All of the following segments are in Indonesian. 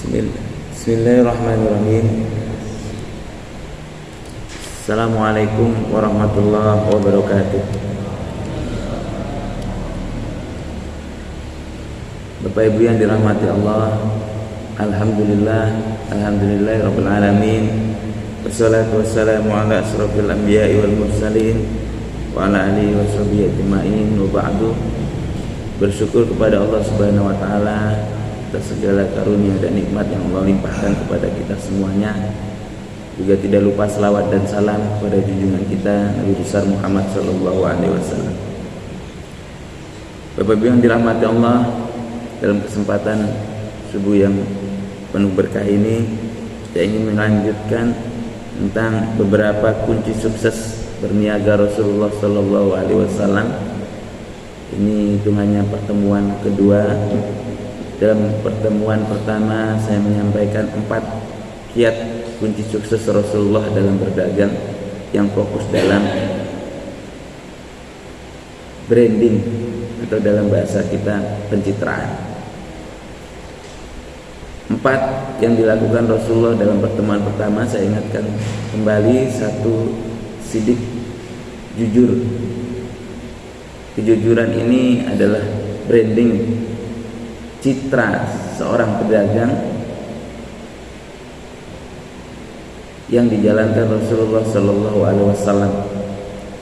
Bismillahirrahmanirrahim. Assalamualaikum warahmatullahi wabarakatuh. Bapak Ibu yang dirahmati Allah, Alhamdulillahirabbil alamin. Wassalatu wassalamu ala asrofil anbiya'i wal mursalin wa ala alihi washabihi ajma'in, wa ba'du. Bersyukur kepada Allah Subhanahu wa taala atas segala karunia dan nikmat yang Allah limpahkan kepada kita semuanya. Juga tidak lupa selawat dan salam kepada junjungan kita Nabi besar Muhammad sallallahu alaihi wasallam. Bapak Ibu yang dirahmati Allah, dalam kesempatan subuh yang penuh berkah ini saya ingin melanjutkan tentang beberapa kunci sukses berniaga Rasulullah sallallahu alaihi wasallam. Ini hitungannya pertemuan kedua. Dalam pertemuan pertama saya menyampaikan 4 kiat kunci sukses Rasulullah dalam berdagang yang fokus dalam branding atau dalam bahasa kita pencitraan. 4 yang dilakukan Rasulullah dalam pertemuan pertama saya ingatkan kembali. 1, sidik, jujur. Kejujuran ini adalah branding citra seorang pedagang yang dijalankan Rasulullah Sallallahu Alaihi Wasallam.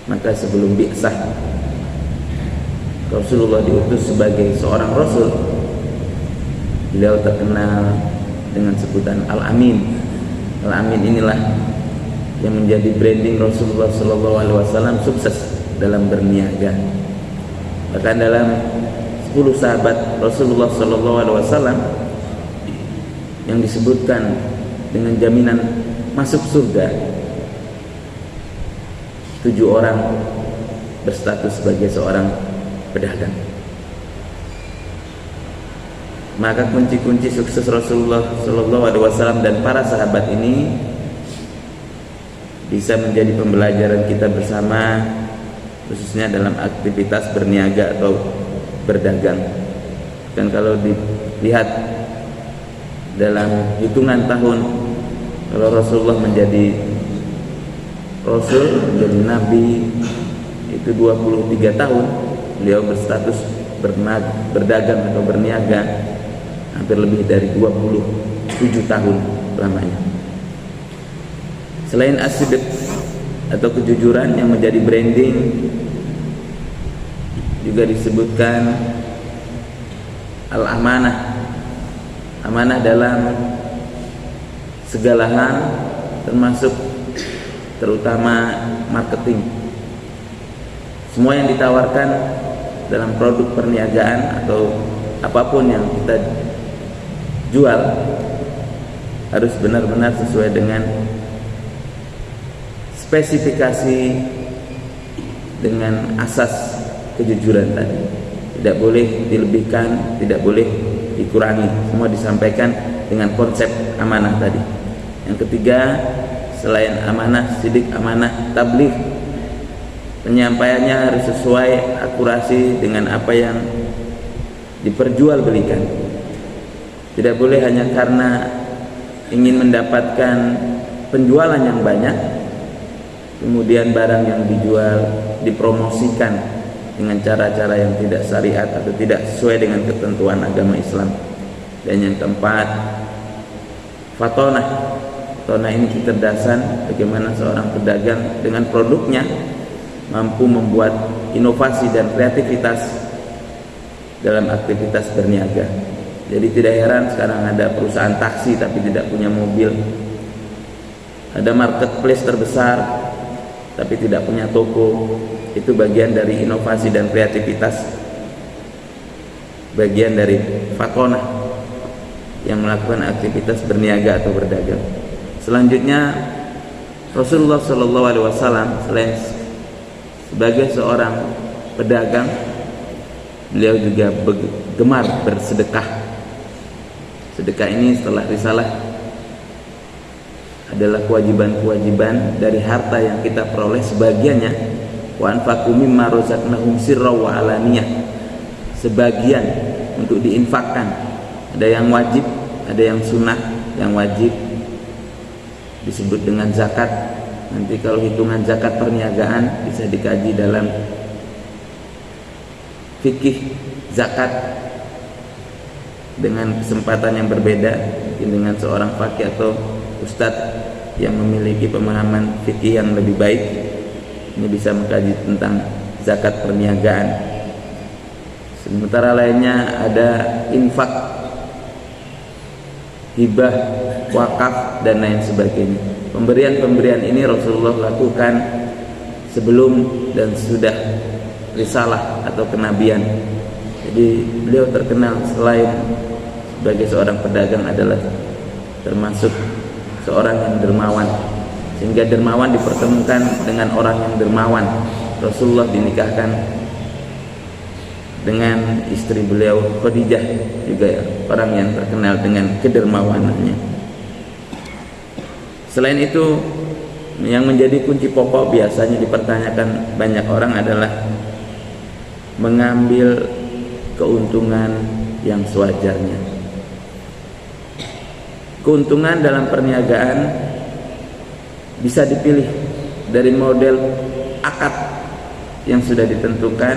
Maka sebelum bi'sah Rasulullah diutus sebagai seorang Rasul, beliau terkenal dengan sebutan Al-Amin. Al-Amin inilah yang menjadi branding Rasulullah Sallallahu Alaihi Wasallam sukses dalam berniaga. Bahkan dalam 10 sahabat Rasulullah Sallallahu Alaihi Wasallam yang disebutkan dengan jaminan masuk surga, 7 orang berstatus sebagai seorang pedagang. Maka kunci-kunci sukses Rasulullah Sallallahu Alaihi Wasallam dan para sahabat ini bisa menjadi pembelajaran kita bersama, khususnya dalam aktivitas berniaga atau berdagang. Dan kalau dilihat dalam hitungan tahun, kalau Rasulullah menjadi Rasul, menjadi Nabi itu 23 tahun, beliau berstatus berdagang atau berniaga hampir lebih dari 27 tahun lamanya. Selain as-sidq atau kejujuran yang menjadi branding, juga disebutkan al-amanah. Amanah dalam segala hal, termasuk terutama marketing. Semua yang ditawarkan dalam produk perniagaan atau apapun yang kita jual harus benar-benar sesuai dengan spesifikasi, dengan asas kejujuran tadi. Tidak boleh dilebihkan, tidak boleh dikurangi. Semua disampaikan dengan konsep amanah tadi. Yang ketiga, selain amanah, sidik, amanah, tabligh. Penyampaiannya harus sesuai akurasi dengan apa yang diperjualbelikan. Tidak boleh hanya karena ingin mendapatkan penjualan yang banyak, kemudian barang yang dijual dipromosikan dengan cara-cara yang tidak syariat atau tidak sesuai dengan ketentuan agama Islam. Dan yang keempat, fatonah. Fatonah ini kecerdasan bagaimana seorang pedagang dengan produknya mampu membuat inovasi dan kreativitas dalam aktivitas berniaga. Jadi tidak heran sekarang ada perusahaan taksi tapi tidak punya mobil, ada marketplace terbesar tapi tidak punya toko. Itu bagian dari inovasi dan kreativitas, bagian dari fatonah yang melakukan aktivitas berniaga atau berdagang. Selanjutnya, Rasulullah Shallallahu Alaihi Wasallam selain sebagai seorang pedagang, beliau juga gemar bersedekah. Sedekah ini setelah risalah adalah kewajiban-kewajiban dari harta yang kita peroleh sebagiannya. Wa anfaqu mimma razaqnahum sirra wa alaniyah. Sebagian untuk diinfakkan. Ada yang wajib, ada yang sunnah, yang wajib disebut dengan zakat. Nanti kalau hitungan zakat perniagaan bisa dikaji dalam fikih zakat dengan kesempatan yang berbeda, mungkin dengan seorang faqih atau ustadz yang memiliki pemahaman fikih yang lebih baik. Ini bisa mengkaji tentang zakat perniagaan. Sementara lainnya ada infak, hibah, wakaf, dan lain sebagainya. Pemberian-pemberian ini Rasulullah lakukan sebelum dan sudah risalah atau kenabian. Jadi beliau terkenal selain sebagai seorang pedagang adalah termasuk seorang yang dermawan, sehingga dermawan dipertemukan dengan orang yang dermawan. Rasulullah dinikahkan dengan istri beliau Khadijah, juga orang yang terkenal dengan kedermawanannya. Selain itu, yang menjadi kunci pokok biasanya dipertanyakan banyak orang adalah mengambil keuntungan yang sewajarnya. Keuntungan dalam perniagaan bisa dipilih dari model akad yang sudah ditentukan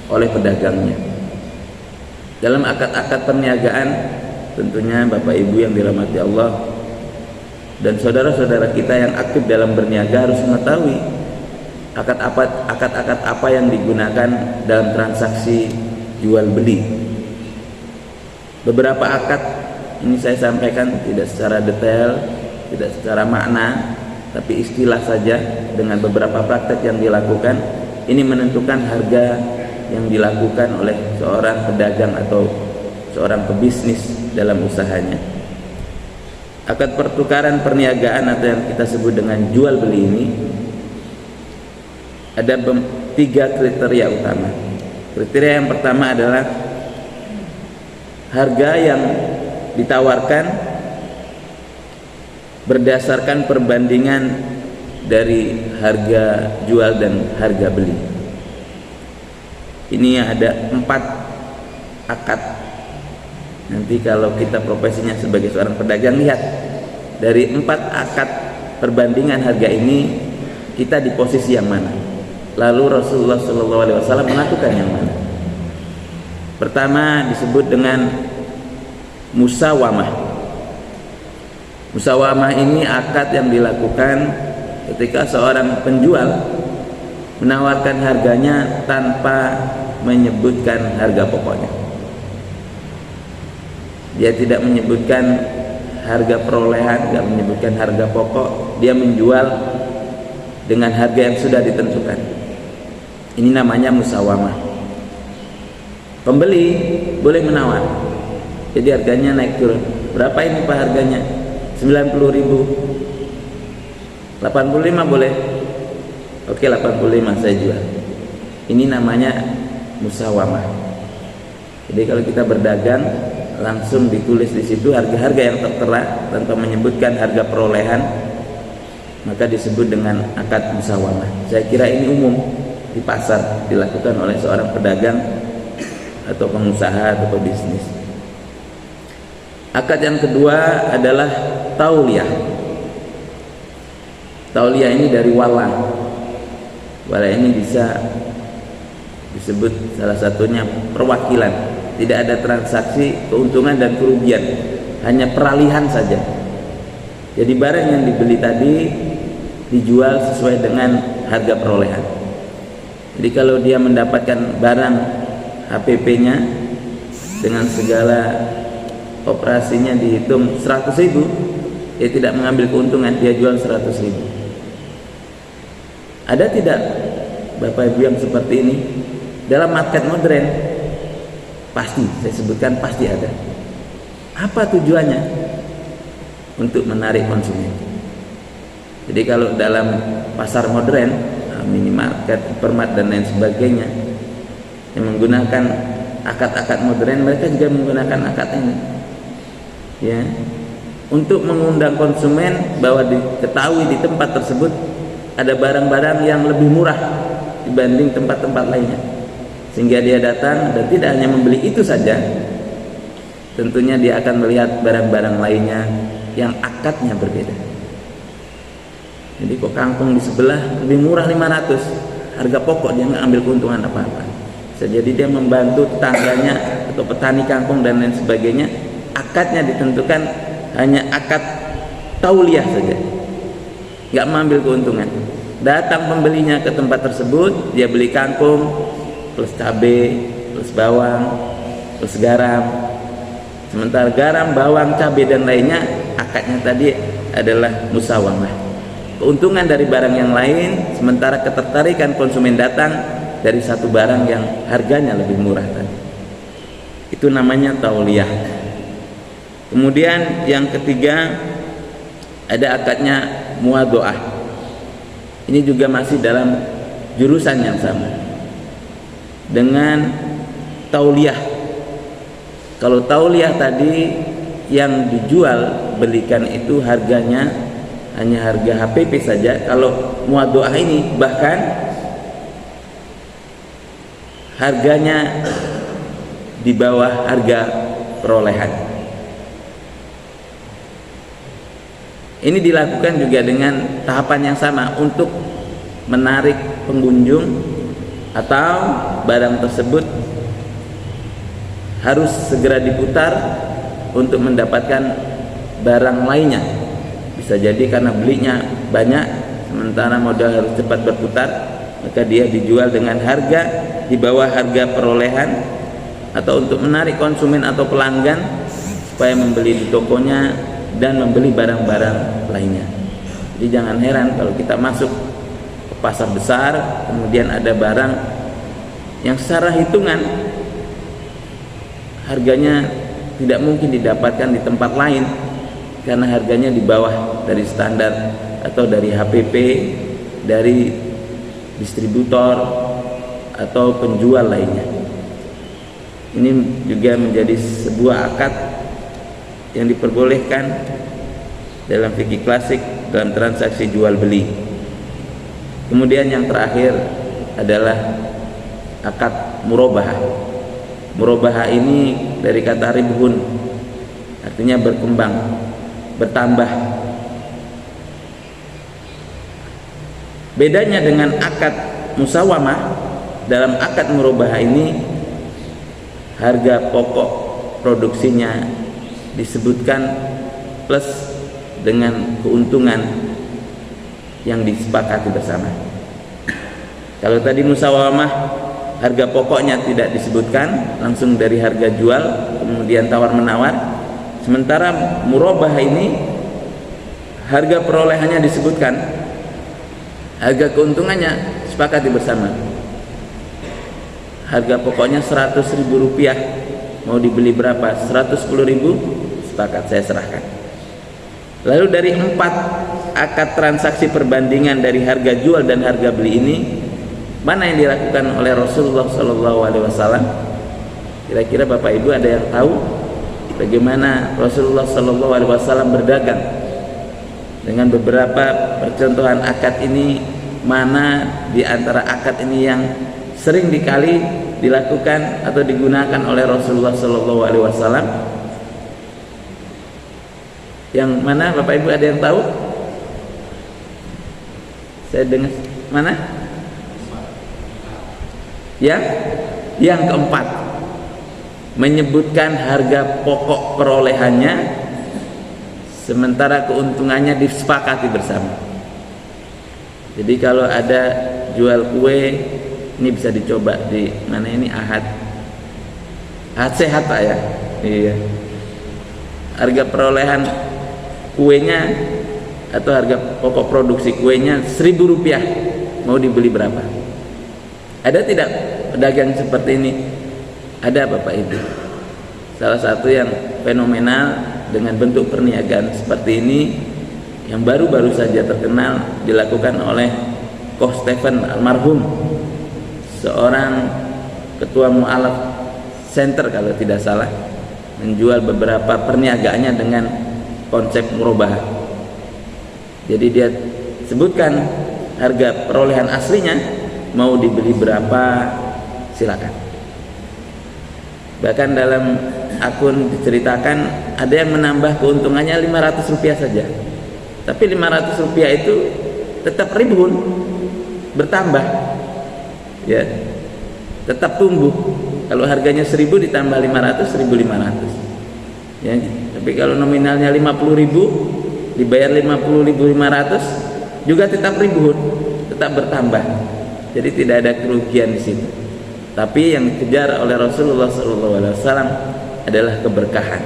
oleh pedagangnya. Dalam akad-akad perniagaan, tentunya Bapak Ibu yang dirahmati Allah dan saudara-saudara kita yang aktif dalam berniaga harus mengetahui akad-akad apa yang digunakan dalam transaksi jual beli. Beberapa akad ini saya sampaikan tidak secara detail, tidak secara makna, tapi istilah saja dengan beberapa praktek yang dilakukan. Ini menentukan harga yang dilakukan oleh seorang pedagang atau seorang pebisnis dalam usahanya. Akad pertukaran perniagaan atau yang kita sebut dengan jual beli ini ada 3 kriteria utama. Kriteria yang pertama adalah harga yang ditawarkan berdasarkan perbandingan dari harga jual dan harga beli. Ini ada 4 akad. Nanti kalau kita profesinya sebagai seorang pedagang, lihat dari 4 akad perbandingan harga ini kita di posisi yang mana. Lalu Rasulullah SAW melakukan yang mana. Pertama disebut dengan musawamah. Musawamah ini akad yang dilakukan ketika seorang penjual menawarkan harganya tanpa menyebutkan harga pokoknya. Dia tidak menyebutkan harga perolehan, tidak menyebutkan harga pokok. Dia menjual dengan harga yang sudah ditentukan. Ini namanya musawamah. Pembeli boleh menawar, jadi harganya naik turun. Berapa ini Pak harganya? 90.000. 85 boleh? Oke, 85 saya jual. Ini namanya musawamah. Jadi kalau kita berdagang langsung ditulis di situ harga-harga yang tertera tanpa menyebutkan harga perolehan, maka disebut dengan akad musawamah. Saya kira ini umum di pasar dilakukan oleh seorang pedagang atau pengusaha atau pebisnis. Akad yang kedua adalah tauliyah. Tauliyah ini dari wala. Wala ini bisa disebut salah satunya perwakilan. Tidak ada transaksi keuntungan dan kerugian, hanya peralihan saja. Jadi barang yang dibeli tadi dijual sesuai dengan harga perolehan. Jadi kalau dia mendapatkan barang HPP-nya dengan segala operasinya dihitung 100.000, dia tidak mengambil keuntungan, dia jual 100.000. Ada tidak Bapak Ibu yang seperti ini dalam market modern? Pasti, saya sebutkan pasti ada. Apa tujuannya? Untuk menarik konsumen. Jadi kalau dalam pasar modern, minimarket, supermarket dan lain sebagainya yang menggunakan akad-akad modern, mereka juga menggunakan akad ini, ya, untuk mengundang konsumen bahwa diketahui di tempat tersebut ada barang-barang yang lebih murah dibanding tempat-tempat lainnya, sehingga dia datang dan tidak hanya membeli itu saja, tentunya dia akan melihat barang-barang lainnya yang akadnya berbeda. Jadi kok kangkung di sebelah lebih murah 500, harga pokok dia nggak ambil keuntungan apa-apa. Bisa jadi dia membantu tetangganya atau petani kangkung dan lain sebagainya. Akadnya ditentukan hanya akad tauliyah saja, nggak mengambil keuntungan. Datang pembelinya ke tempat tersebut, dia beli kangkung plus cabai, plus bawang, plus garam. Sementara garam, bawang, cabai dan lainnya akadnya tadi adalah musawamah. Keuntungan dari barang yang lain, sementara ketertarikan konsumen datang dari satu barang yang harganya lebih murah tadi. Itu namanya tauliyah. Kemudian yang ketiga ada akadnya muwadha'ah. Ini juga masih dalam jurusan yang sama dengan tauliyah. Kalau tauliyah tadi yang dijual belikan itu harganya hanya harga HPP saja. Kalau muwadha'ah ini bahkan harganya di bawah harga perolehan. Ini dilakukan juga dengan tahapan yang sama untuk menarik pengunjung atau barang tersebut harus segera diputar untuk mendapatkan barang lainnya. Bisa jadi karena belinya banyak, sementara modal harus cepat berputar, maka dia dijual dengan harga di bawah harga perolehan, atau untuk menarik konsumen atau pelanggan supaya membeli di tokonya dan membeli barang-barang lainnya. Jadi jangan heran kalau kita masuk ke pasar besar, kemudian ada barang yang secara hitungan harganya tidak mungkin didapatkan di tempat lain karena harganya di bawah dari standar atau dari HPP, dari distributor atau penjual lainnya. Ini juga menjadi sebuah akad yang diperbolehkan dalam fikih klasik dalam transaksi jual beli. Kemudian yang terakhir adalah akad murabahah. Murabahah ini dari kata ribhun, artinya berkembang, bertambah. Bedanya dengan akad musawamah, dalam akad murabahah ini harga pokok produksinya disebutkan plus dengan keuntungan yang disepakati bersama. Kalau tadi musawamah harga pokoknya tidak disebutkan, langsung dari harga jual kemudian tawar menawar. Sementara murabahah ini harga perolehannya disebutkan, harga keuntungannya sepakati bersama. Harga pokoknya 100.000 rupiah, mau dibeli berapa? 110.000, sepakat, saya serahkan. Lalu dari 4 akad transaksi perbandingan dari harga jual dan harga beli ini, mana yang dilakukan oleh Rasulullah SAW? Kira-kira Bapak Ibu ada yang tahu bagaimana Rasulullah SAW berdagang? Dengan beberapa percontohan akad ini, mana di antara akad ini yang sering dikali dilakukan atau digunakan oleh Rasulullah SAW? Yang mana Bapak Ibu ada yang tahu? Saya dengar mana? Yang keempat, menyebutkan harga pokok perolehannya sementara keuntungannya disepakati bersama. Jadi kalau ada jual kue, ini bisa dicoba di mana ini, Ahad Sehat Pak ya. Iya. Harga perolehan kuenya atau harga pokok produksi kuenya 1.000 rupiah, mau dibeli berapa? Ada tidak pedagang seperti ini? Ada Bapak Ibu. Salah satu yang fenomenal dengan bentuk perniagaan seperti ini yang baru-baru saja terkenal dilakukan oleh Koh Stephen almarhum, seorang ketua mu'alaf center kalau tidak salah, menjual beberapa perniagaannya dengan konsep murabahah. Jadi dia sebutkan harga perolehan aslinya, mau dibeli berapa silakan. Bahkan dalam akun diceritakan ada yang menambah keuntungannya Rp500 saja. Tapi Rp500 itu tetap ribun, bertambah, ya, tetap tumbuh. Kalau harganya 1.000 ditambah 500, 1.500. Ya, tapi kalau nominalnya 50.000 dibayar 50.500 juga tetap ribun, tetap bertambah. Jadi tidak ada kerugian di situ. Tapi yang dikejar oleh Rasulullah SAW adalah keberkahan,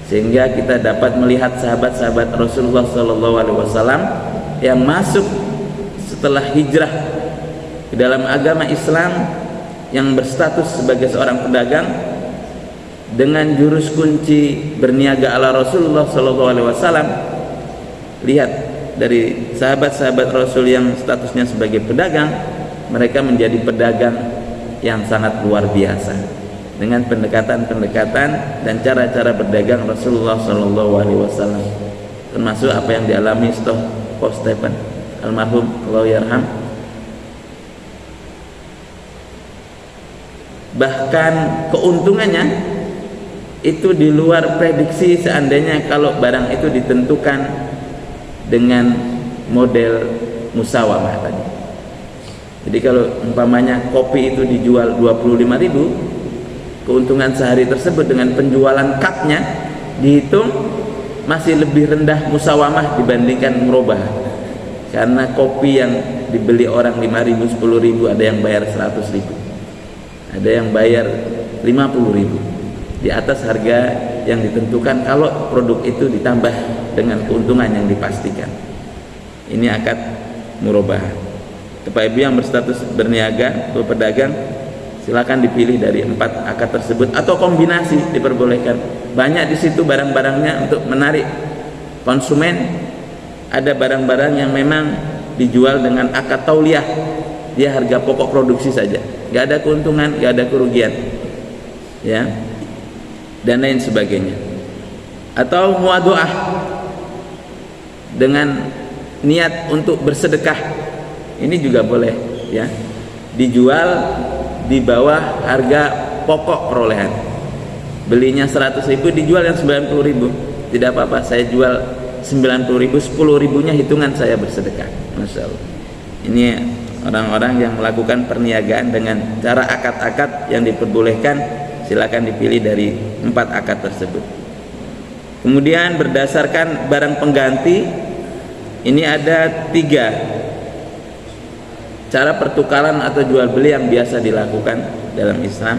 sehingga kita dapat melihat sahabat-sahabat Rasulullah SAW yang masuk setelah hijrah ke dalam agama Islam, yang berstatus sebagai seorang pedagang dengan jurus kunci berniaga ala Rasulullah SAW. Lihat dari sahabat-sahabat Rasul yang statusnya sebagai pedagang, mereka menjadi pedagang yang sangat luar biasa dengan pendekatan-pendekatan dan cara-cara berdagang Rasulullah SAW, termasuk apa yang dialami Ko Stephen almarhum, Allah yarham. Bahkan keuntungannya itu di luar prediksi seandainya kalau barang itu ditentukan dengan model musawamah tadi. Jadi kalau umpamanya kopi itu dijual 25.000, keuntungan sehari tersebut dengan penjualan cupnya dihitung masih lebih rendah musawamah dibandingkan murabah. Karena kopi yang dibeli orang 5.000, 10.000, ada yang bayar 100.000. Ada yang bayar 50.000 di atas harga yang ditentukan kalau produk itu ditambah dengan keuntungan yang dipastikan. Ini akad murabah. Bapak Ibu yang berstatus berniaga atau pedagang, silakan dipilih dari 4 akad tersebut atau kombinasi diperbolehkan. Banyak di situ barang-barangnya untuk menarik konsumen. Ada barang-barang yang memang dijual dengan akad tauliyah, dia harga pokok produksi saja, nggak ada keuntungan, nggak ada kerugian, ya, dan lain sebagainya. Atau muadoah dengan niat untuk bersedekah, ini juga boleh, ya, dijual di bawah harga pokok perolehan. Belinya 100.000, dijual yang 90.000, tidak apa-apa, saya jual 90.000, 10.000-nya hitungan saya bersedekah. Masya Allah. Ini orang-orang yang melakukan perniagaan dengan cara akad-akad yang diperbolehkan, silakan dipilih dari 4 akad tersebut. Kemudian berdasarkan barang pengganti, ini ada 3 cara pertukaran atau jual beli yang biasa dilakukan dalam Islam.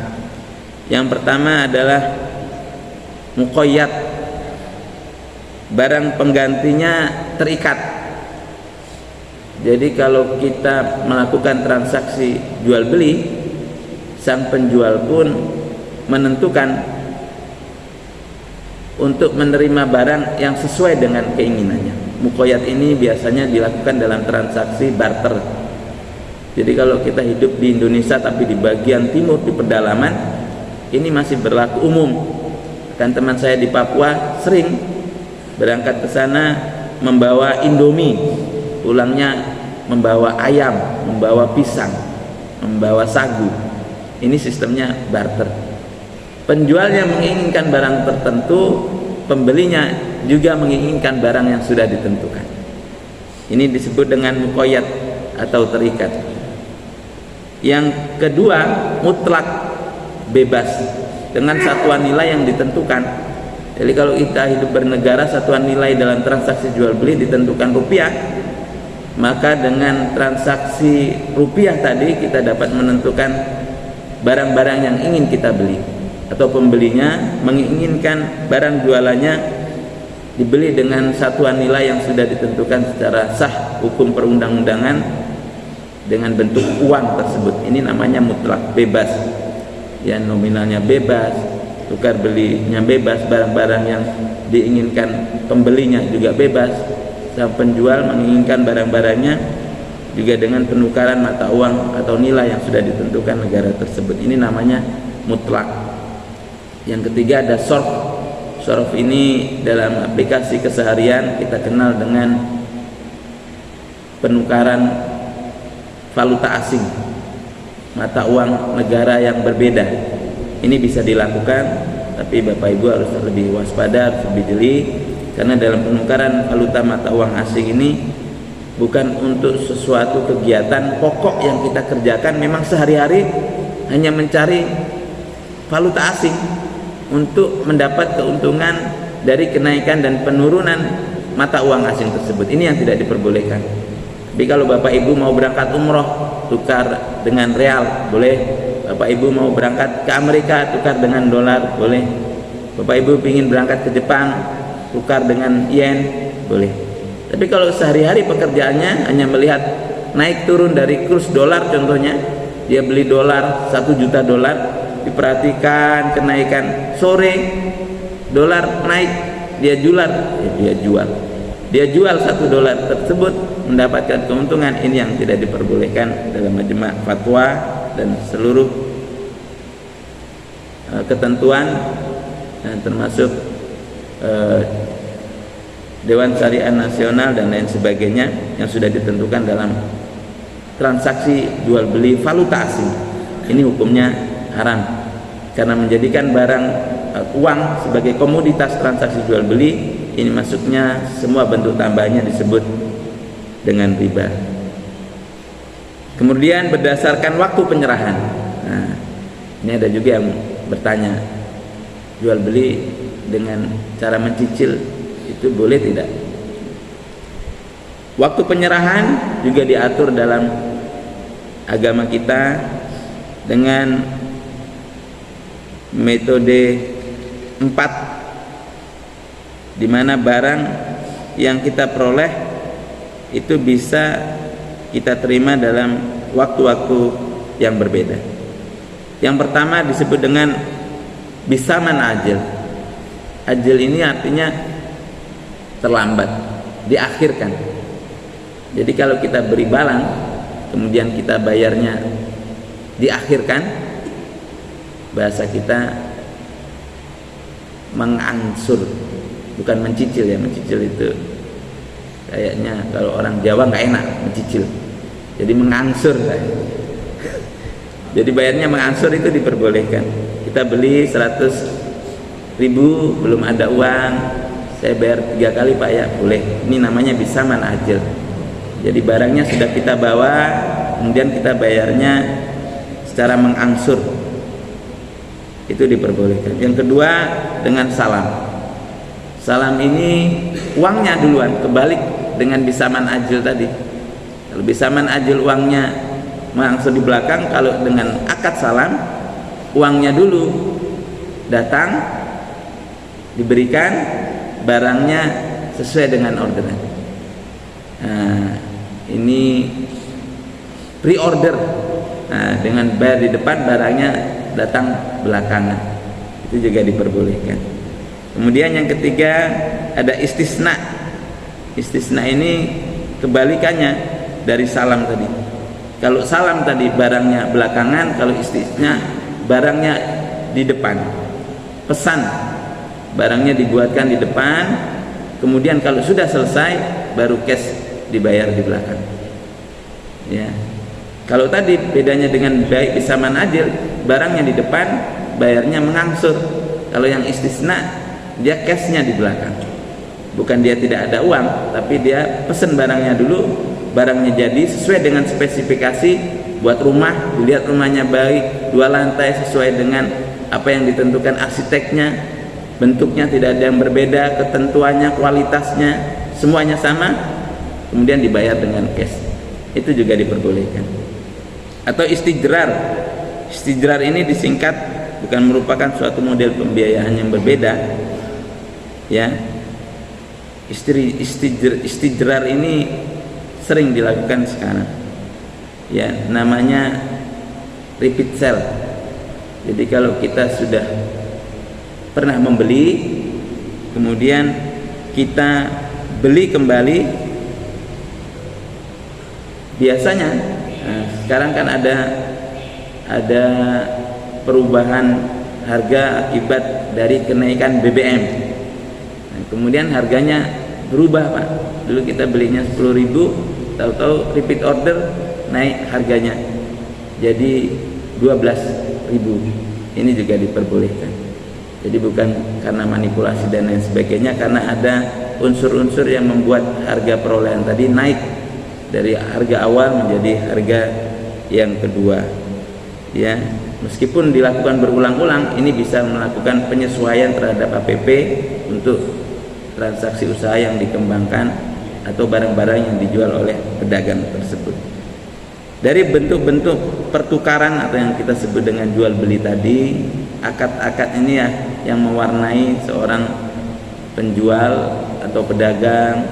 Yang pertama adalah muqayyad, barang penggantinya terikat. Jadi kalau kita melakukan transaksi jual beli, sang penjual pun menentukan untuk menerima barang yang sesuai dengan keinginannya. Muqayyad ini biasanya dilakukan dalam transaksi barter. Jadi kalau kita hidup di Indonesia tapi di bagian timur, di pedalaman, ini masih berlaku umum. Kan teman saya di Papua sering berangkat ke sana membawa Indomie, pulangnya membawa ayam, membawa pisang, membawa sagu. Ini sistemnya barter. Penjualnya menginginkan barang tertentu, pembelinya juga menginginkan barang yang sudah ditentukan. Ini disebut dengan muqayyad atau terikat. Yang kedua, mutlak, bebas, dengan satuan nilai yang ditentukan. Jadi kalau kita hidup bernegara, satuan nilai dalam transaksi jual beli ditentukan rupiah, maka dengan transaksi rupiah tadi kita dapat menentukan barang-barang yang ingin kita beli, atau pembelinya menginginkan barang jualannya dibeli dengan satuan nilai yang sudah ditentukan secara sah hukum perundang-undangan dengan bentuk uang tersebut. Ini namanya mutlak, bebas, ya, nominalnya bebas, tukar belinya bebas, barang-barang yang diinginkan pembelinya juga bebas. Sang penjual menginginkan barang-barangnya juga dengan penukaran mata uang atau nilai yang sudah ditentukan negara tersebut. Ini namanya mutlak. Yang ketiga ada sorf. Sorf ini dalam aplikasi keseharian kita kenal dengan penukaran valuta asing, mata uang negara yang berbeda. ini bisa dilakukan, tapi Bapak Ibu harus lebih waspada, harus lebih jeli, karena dalam penukaran valuta mata uang asing ini bukan untuk sesuatu kegiatan pokok yang kita kerjakan. Memang sehari-hari hanya mencari valuta asing untuk mendapat keuntungan dari kenaikan dan penurunan mata uang asing tersebut. Ini yang tidak diperbolehkan. Tapi kalau Bapak Ibu mau berangkat umroh, tukar dengan real, boleh. Bapak Ibu mau berangkat ke Amerika, tukar dengan dolar, boleh. Bapak Ibu ingin berangkat ke Jepang, tukar dengan yen, boleh. Tapi kalau sehari-hari pekerjaannya hanya melihat naik turun dari kurs dolar, contohnya dia beli dolar 1 juta dolar, diperhatikan kenaikan, sore dolar naik, dia jual, dia jual 1 dolar tersebut mendapatkan keuntungan. Ini yang tidak diperbolehkan dalam majma' fatwa dan seluruh ketentuan, termasuk Dewan Syariah Nasional dan lain sebagainya yang sudah ditentukan dalam transaksi jual beli valuta asing. Ini hukumnya haram, karena menjadikan barang uang sebagai komoditas transaksi jual beli, ini masuknya semua bentuk tambahannya disebut dengan riba. Kemudian berdasarkan waktu penyerahan. Nah, ini ada juga yang bertanya, jual beli dengan cara mencicil itu boleh tidak? Waktu penyerahan juga diatur dalam agama kita dengan metode 4, di mana barang yang kita peroleh itu bisa kita terima dalam waktu-waktu yang berbeda. Yang pertama disebut dengan bisaman ajil. Ajil ini artinya terlambat, diakhirkan. Jadi kalau kita beri barang kemudian kita bayarnya diakhirkan, bahasa kita mengangsur, bukan mencicil ya. Mencicil itu kayaknya kalau orang Jawa nggak enak, mencicil. Jadi mengangsur. Jadi bayarnya mengangsur itu diperbolehkan. Kita beli 100.000, belum ada uang, saya bayar 3 kali Pak ya, boleh. Ini namanya bisaman ajil. Jadi barangnya sudah kita bawa, kemudian kita bayarnya secara mengangsur, itu diperbolehkan. Yang kedua dengan salam. Salam ini uangnya duluan, kebalik dengan bisaman ajil tadi. Kalau bisaman ajil uangnya mengangsur di belakang, kalau dengan akad salam uangnya dulu datang, diberikan, barangnya sesuai dengan orderan. Nah, ini pre-order. Nah, dengan bayar di depan, barangnya datang belakangan, itu juga diperbolehkan. Kemudian yang ketiga ada istisna. Istisna ini kebalikannya dari salam tadi. Kalau salam tadi barangnya belakangan, kalau istisna barangnya di depan. Pesan barangnya dibuatkan di depan, kemudian kalau sudah selesai baru cash dibayar di belakang. Ya. Kalau tadi bedanya dengan baik bisaman adil, barangnya di depan, bayarnya mengangsur. Kalau yang istisna, dia cashnya di belakang. Bukan dia tidak ada uang, tapi dia pesen barangnya dulu, barangnya jadi sesuai dengan spesifikasi. Buat rumah, dilihat rumahnya baik, 2 lantai sesuai dengan apa yang ditentukan arsiteknya, bentuknya tidak ada yang berbeda, ketentuannya, kualitasnya, semuanya sama, kemudian dibayar dengan cash. Itu juga diperbolehkan. Atau istijrar. Istijrar ini disingkat, bukan merupakan suatu model pembiayaan yang berbeda, ya. Istijrar ini sering dilakukan sekarang, ya, namanya repeat sell. Jadi kalau kita sudah pernah membeli, kemudian kita beli kembali, biasanya sekarang kan ada perubahan harga akibat dari kenaikan BBM. Nah, kemudian harganya berubah Pak. Dulu kita belinya 10.000, tahu-tahu repeat order naik harganya jadi 12.000. ini juga diperbolehkan. Jadi bukan karena manipulasi dan lain sebagainya, karena ada unsur-unsur yang membuat harga perolehan tadi naik dari harga awal menjadi harga yang kedua. Ya, meskipun dilakukan berulang-ulang, ini bisa melakukan penyesuaian terhadap APP untuk transaksi usaha yang dikembangkan atau barang-barang yang dijual oleh pedagang tersebut. Dari bentuk-bentuk pertukaran atau yang kita sebut dengan jual beli tadi, akad-akad ini ya yang mewarnai seorang penjual atau pedagang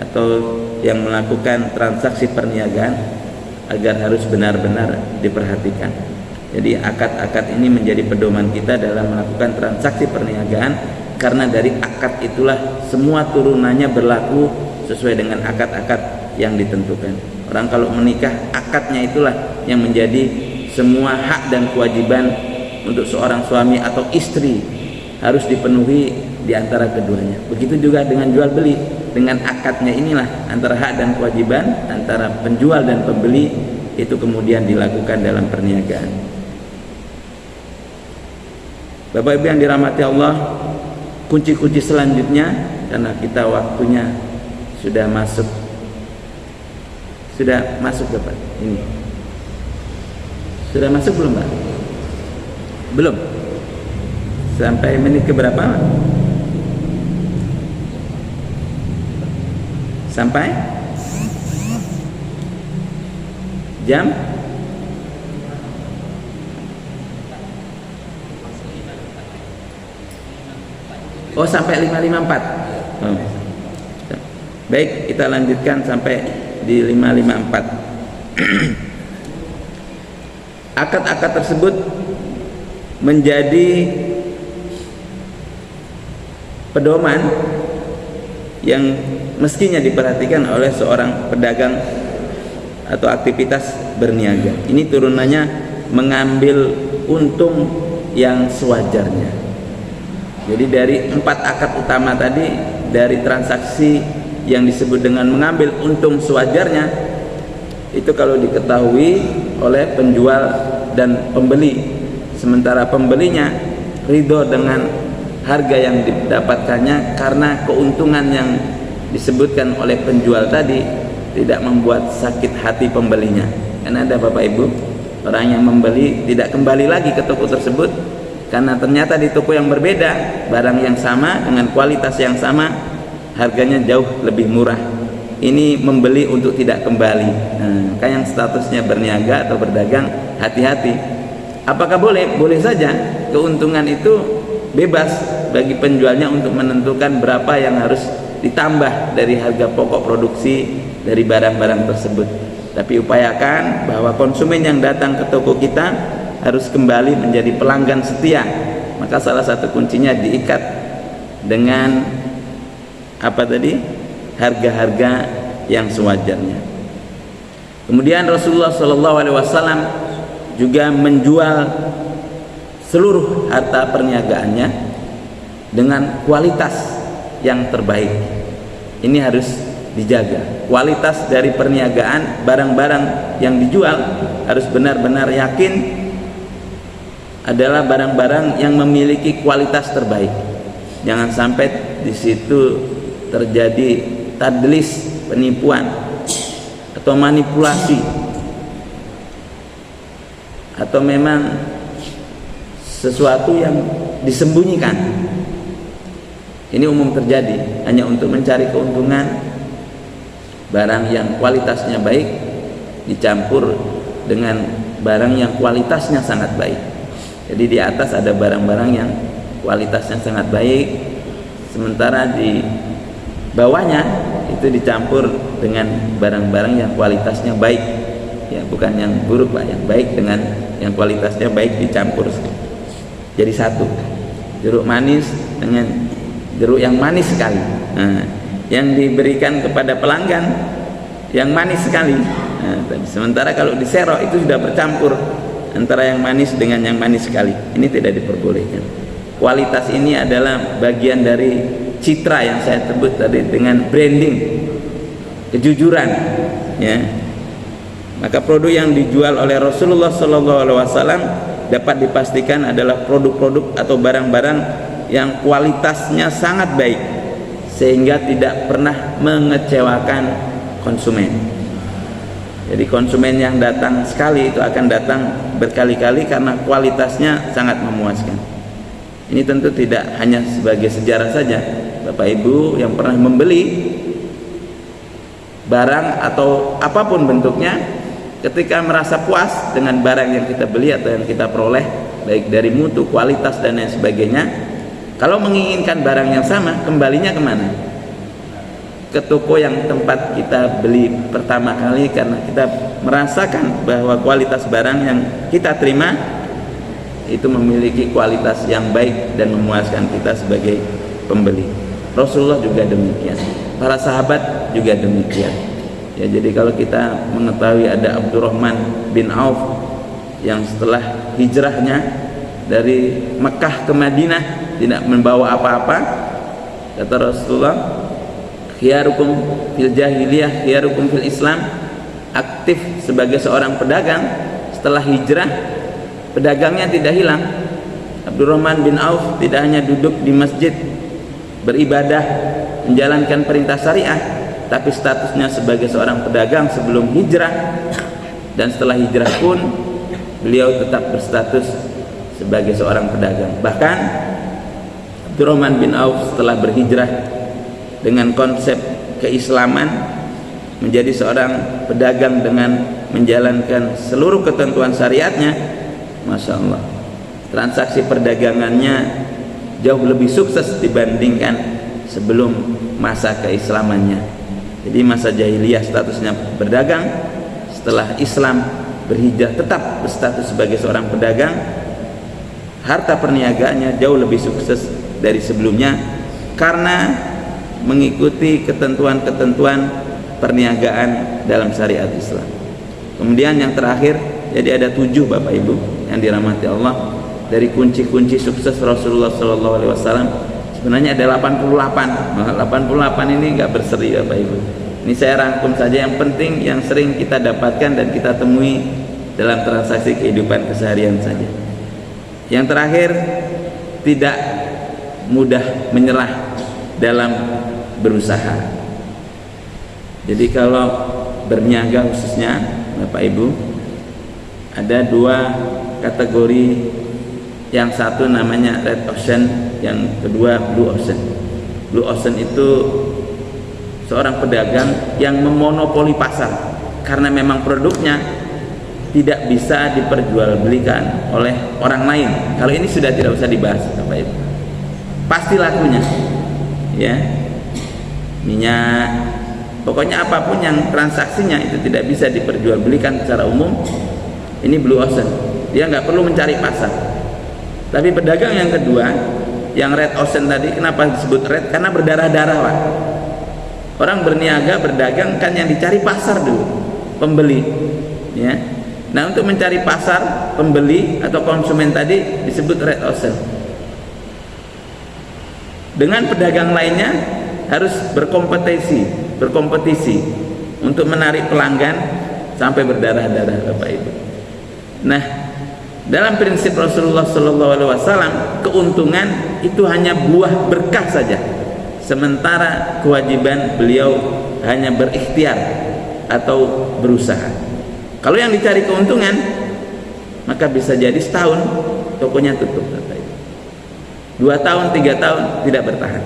atau yang melakukan transaksi perniagaan agar harus benar-benar diperhatikan. Jadi akad-akad ini menjadi pedoman kita dalam melakukan transaksi perniagaan, karena dari akad itulah semua turunannya berlaku sesuai dengan akad-akad yang ditentukan. Orang kalau menikah, akadnya itulah yang menjadi semua hak dan kewajiban untuk seorang suami atau istri harus dipenuhi di antara keduanya. Begitu juga dengan jual beli, dengan akadnya inilah antara hak dan kewajiban antara penjual dan pembeli itu kemudian dilakukan dalam perniagaan. Bapak Ibu yang dirahmati Allah, kunci-kunci selanjutnya, karena kita waktunya sudah masuk Bapak. Ini sudah masuk belum Pak? Belum. Sampai menit ke berapa? Sampai jam sampai 5.54. Baik, kita lanjutkan sampai di 5.54. Akad-akad tersebut menjadi pedoman yang mestinya diperhatikan oleh seorang pedagang atau aktivitas berniaga. Ini turunannya mengambil untung yang sewajarnya. Jadi dari 4 akad utama tadi, dari transaksi yang disebut dengan mengambil untung sewajarnya, itu kalau diketahui oleh penjual dan pembeli, sementara pembelinya ridho dengan harga yang didapatkannya karena keuntungan yang disebutkan oleh penjual tadi tidak membuat sakit hati pembelinya. Karena ada Bapak Ibu, orang yang membeli tidak kembali lagi ke toko tersebut karena ternyata di toko yang berbeda barang yang sama dengan kualitas yang sama harganya jauh lebih murah. Ini membeli untuk tidak kembali. Kan yang statusnya berniaga atau berdagang, hati-hati. Apakah boleh? Boleh saja. Keuntungan itu bebas bagi penjualnya untuk menentukan berapa yang harus ditambah dari harga pokok produksi dari barang-barang tersebut. Tapi upayakan bahwa konsumen yang datang ke toko kita harus kembali menjadi pelanggan setia. Maka salah satu kuncinya diikat dengan apa tadi? Harga-harga yang sewajarnya. Kemudian Rasulullah SAW juga menjual seluruh harta perniagaannya dengan kualitas yang terbaik. Ini harus dijaga. Kualitas dari perniagaan, barang-barang yang dijual harus benar-benar yakin adalah barang-barang yang memiliki kualitas terbaik. Jangan sampai di situ terjadi tadlis, penipuan atau manipulasi, atau memang sesuatu yang disembunyikan. Ini umum terjadi hanya untuk mencari keuntungan. Barang yang kualitasnya baik dicampur dengan barang yang kualitasnya sangat baik. Jadi di atas ada barang-barang yang kualitasnya sangat baik, sementara di bawahnya itu dicampur dengan barang-barang yang kualitasnya baik. Ya, bukan yang buruk Pak, yang baik dengan yang kualitasnya baik dicampur jadi satu. Jeruk manis dengan jeruk yang manis sekali. Yang diberikan kepada pelanggan yang manis sekali. Sementara kalau di serok itu sudah bercampur antara yang manis dengan yang manis sekali. Ini tidak diperbolehkan. Kualitas ini adalah bagian dari citra yang saya sebut tadi dengan branding, kejujuran, ya. Maka produk yang dijual oleh Rasulullah SAW dapat dipastikan adalah produk-produk atau barang-barang yang kualitasnya sangat baik sehingga tidak pernah mengecewakan konsumen. Jadi konsumen yang datang sekali itu akan datang berkali-kali karena kualitasnya sangat memuaskan. Ini tentu tidak hanya sebagai sejarah saja. Bapak Ibu yang pernah membeli barang atau apapun bentuknya, ketika merasa puas dengan barang yang kita beli atau yang kita peroleh, baik dari mutu, kualitas dan lain sebagainya, kalau menginginkan barang yang sama, kembalinya kemana? Ke toko yang tempat kita beli pertama kali, karena kita merasakan bahwa kualitas barang yang kita terima itu memiliki kualitas yang baik dan memuaskan kita sebagai pembeli. Rasulullah juga demikian, para sahabat juga demikian. Ya, jadi kalau kita mengetahui ada Abdurrahman bin Auf yang setelah hijrahnya dari Mekah ke Madinah tidak membawa apa-apa, kata Rasulullah, khiyarukum fil jahiliyah khiyarukum fil Islam, aktif sebagai seorang pedagang. Setelah hijrah, pedagangnya tidak hilang. Abdurrahman bin Auf tidak hanya duduk di masjid beribadah menjalankan perintah syariah, tapi statusnya sebagai seorang pedagang sebelum hijrah, dan setelah hijrah pun beliau tetap berstatus sebagai seorang pedagang. Bahkan Abdurrahman bin Auf setelah berhijrah dengan konsep keislaman menjadi seorang pedagang dengan menjalankan seluruh ketentuan syariatnya, Masya Allah, transaksi perdagangannya jauh lebih sukses dibandingkan sebelum masa keislamannya. Jadi masa jahiliyah statusnya berdagang, setelah Islam berhijrah tetap berstatus sebagai seorang pedagang. Harta perniagaannya jauh lebih sukses dari sebelumnya karena mengikuti ketentuan-ketentuan perniagaan dalam syariat Islam. Kemudian yang terakhir, jadi ada 7 Bapak Ibu yang dirahmati Allah, dari kunci-kunci sukses Rasulullah SAW. Sebenarnya ada 88 ini nggak berseri Bapak Ibu. Ini saya rangkum saja yang penting, yang sering kita dapatkan dan kita temui dalam transaksi kehidupan keseharian saja. Yang terakhir, tidak mudah menyerah dalam berusaha. Jadi kalau berniaga khususnya Bapak Ibu, ada 2 kategori. Yang satu namanya Red Ocean, yang kedua Blue Ocean. Blue Ocean itu seorang pedagang yang memonopoli pasar karena memang produknya tidak bisa diperjualbelikan oleh orang lain. Kalau ini sudah tidak usah dibahas Bapak Ibu, pasti lakunya ya, minyak, pokoknya apapun yang transaksinya itu tidak bisa diperjualbelikan secara umum, ini Blue Ocean. Dia nggak perlu mencari pasar. Tapi pedagang yang kedua, yang Red Ocean tadi, kenapa disebut red? Karena berdarah-darah Pak. Orang berniaga, berdagang kan yang dicari pasar dulu, pembeli ya. Nah, untuk mencari pasar, pembeli atau konsumen tadi disebut Red Ocean. Dengan pedagang lainnya harus berkompetisi untuk menarik pelanggan sampai berdarah-darah Bapak Ibu. Nah, dalam prinsip Rasulullah SAW, keuntungan itu hanya buah berkah saja, sementara kewajiban beliau hanya berikhtiar atau berusaha. Kalau yang dicari keuntungan, maka bisa jadi setahun tokonya tutup, 2 tahun, 3 tahun tidak bertahan.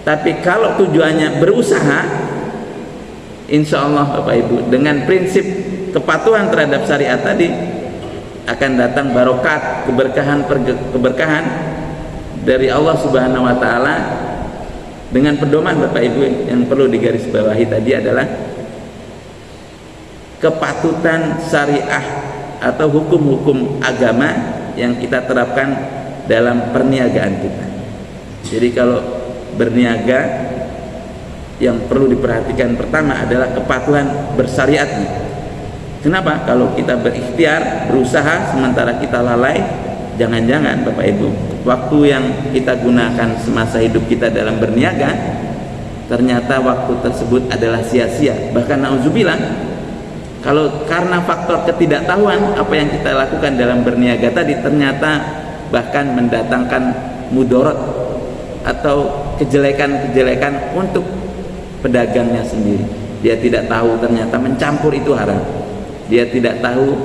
Tapi kalau tujuannya berusaha, insya Allah Bapak Ibu, dengan prinsip kepatuhan terhadap syariat tadi, akan datang barokat, keberkahan dari Allah Subhanahu wa taala. Dengan pedoman Bapak Ibu yang perlu digarisbawahi tadi adalah kepatutan syariah atau hukum-hukum agama yang kita terapkan dalam perniagaan kita. Jadi kalau berniaga, yang perlu diperhatikan pertama adalah kepatuhan bersyariatnya. Kenapa? Kalau kita berikhtiar, berusaha, sementara kita lalai, jangan-jangan Bapak Ibu, waktu yang kita gunakan semasa hidup kita dalam berniaga, ternyata waktu tersebut adalah sia-sia. Bahkan nauzubillah, Kalau karena faktor ketidaktahuan apa yang kita lakukan dalam berniaga tadi ternyata bahkan mendatangkan mudarat atau kejelekan-kejelekan untuk pedagangnya sendiri. Dia tidak tahu ternyata mencampur itu haram. Dia tidak tahu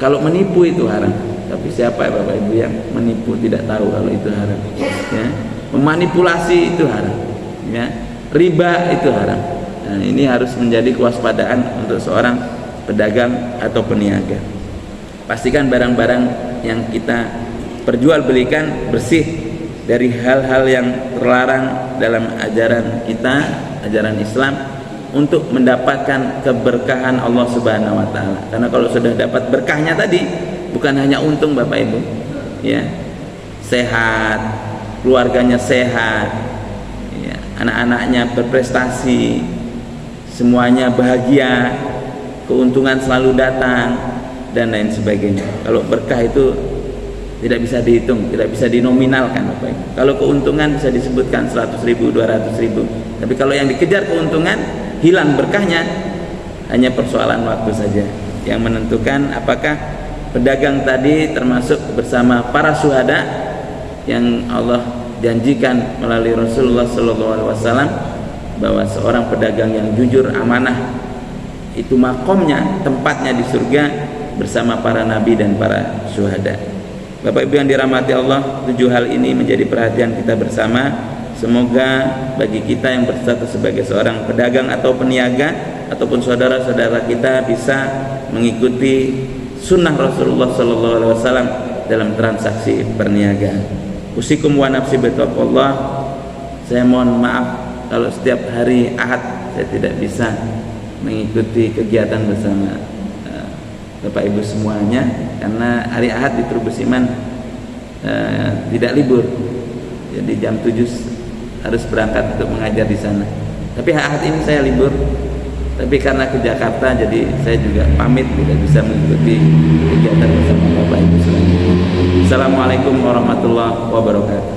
kalau menipu itu haram. Tapi siapa ya Bapak Ibu yang menipu tidak tahu kalau itu haram, ya. Memanipulasi itu haram, ya. Riba itu haram. Nah, ini harus menjadi kewaspadaan untuk seorang pedagang atau peniaga. Pastikan barang-barang yang kita perjualbelikan bersih dari hal-hal yang terlarang dalam ajaran kita, ajaran Islam, untuk mendapatkan keberkahan Allah Subhanahu wa taala. Karena kalau sudah dapat berkahnya tadi, bukan hanya untung Bapak Ibu, ya. Sehat, keluarganya sehat, ya, anak-anaknya berprestasi, semuanya bahagia, keuntungan selalu datang dan lain sebagainya. Kalau berkah itu tidak bisa dihitung, tidak bisa dinominalkan Bapak Ibu. Kalau keuntungan bisa disebutkan 100.000, 200.000. Tapi kalau yang dikejar keuntungan, hilang berkahnya, hanya persoalan waktu saja yang menentukan apakah pedagang tadi termasuk bersama para syuhada yang Allah janjikan melalui Rasulullah SAW, bahwa seorang pedagang yang jujur, amanah, itu makomnya, tempatnya di surga bersama para nabi dan para syuhada. Bapak Ibu yang dirahmati Allah, 7 hal ini menjadi perhatian kita bersama. Semoga bagi kita yang berstatus sebagai seorang pedagang atau peniaga ataupun saudara-saudara kita bisa mengikuti sunnah Rasulullah SAW dalam transaksi perniagaan. Usikum wa nafsi bitaqwallah. Saya mohon maaf kalau setiap hari Ahad saya tidak bisa mengikuti kegiatan bersama Bapak Ibu semuanya, karena hari Ahad di Trubus Iman tidak libur. Jadi jam 7 harus berangkat untuk mengajar di sana. Tapi Ahad ini saya libur. Tapi karena ke Jakarta, jadi saya juga pamit tidak bisa mengikuti kegiatan bersama Bapak Ibu selanjutnya. Assalamualaikum warahmatullahi wabarakatuh.